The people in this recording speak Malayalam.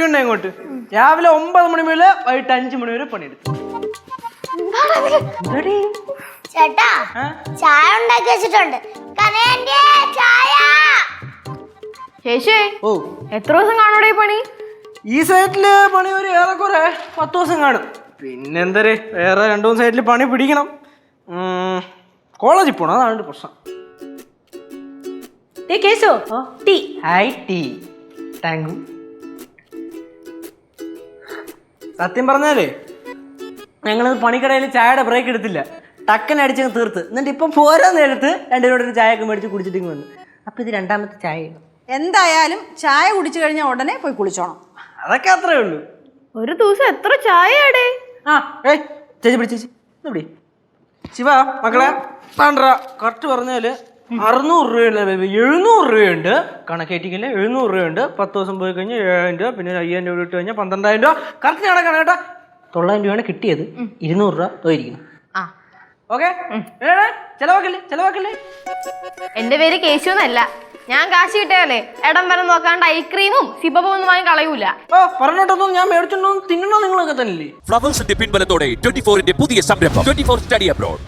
വിളിക്കണ്ടേ അങ്ങോട്ട്. രാവിലെ 9 മണി മുതൽ വൈകിട്ട് 5 മണി വരെ പണിയെടുത്തു. ചേട്ടാ ചായ ഉണ്ടാക്കി വെച്ചിട്ടുണ്ട്. ശേഷേ എത്ര ദിവസം കാണൂടെ ഈ പണി? ഈ സൈറ്റില് പണി ഒരു ഏറെക്കുറെ 10 ദിവസം കാണും. പിന്നെന്തര് വേറെ 2-3 സൈറ്റിൽ പണി പിടിക്കണം. കോളേജിൽ പോണം, അതാണ് പ്രശ്നം. ഹായ് ടീ. Thank you. സത്യം പറഞ്ഞാലേ ഞങ്ങളത് പണിക്കടയിൽ ചായയുടെ ബ്രേക്ക് എടുത്തില്ല, ടക്കൻ അടിച്ചങ്ങ് തീർത്ത്. എന്നിട്ട് ഇപ്പം പോരാ നേരത്ത് രണ്ടുപേരോട് ചായയൊക്കെ മേടിച്ച് കുടിച്ചിട്ട് വന്നു. അപ്പൊ ഇത് 2ാമത്തെ ചായ. എന്തായാലും ചായ കുടിച്ചു കഴിഞ്ഞാൽ ഉടനെ പോയി കുളിച്ചോണം. അതൊക്കെ അത്രേ ഉള്ളൂ. ഒരു ദിവസം എത്ര ചായയാടേ? ചേച്ചി പിടിച്ചേച്ചി പിടി. ശിവ മക്കളെ കറക്റ്റ് പറഞ്ഞാല് 600 രൂപയുള്ള 700 രൂപയുണ്ട്. കണക്കേറ്റിക്കില്ല, 700 രൂപയുണ്ട്. 10 ദിവസം പോയി കഴിഞ്ഞാൽ 7000 രൂപ, പിന്നെ 5000 രൂപ ഇട്ട് കഴിഞ്ഞാൽ 12000 രൂപ. കറക്റ്റ് കണക്കാണ് കേട്ടോ. 900 രൂപയാണ് കിട്ടിയത്. 200 രൂപ പോയിരിക്കണം. ഓക്കെ, ചെലവാക്കല്ലേ. എന്റെ പേര് കേശു എന്നല്ല. ഞാൻ കാശ് കിട്ടിയാലേ ഇടം വരെ നോക്കാണ്ട് ഐസ്ക്രീമും സിബബും ഒന്നും വാങ്ങി കളയൂല. പറഞ്ഞിട്ടൊന്നും ഞാൻ മേടിച്ചോണ്ടോ തിന്നണോ നിങ്ങളൊക്കെ തന്നെ. ഫ്ലവേഴ്സിന്റെ പിൻബലത്തോടെ 24ന്റെ പുതിയ സംരംഭം 24 സ്റ്റഡി അബ്രോഡ്.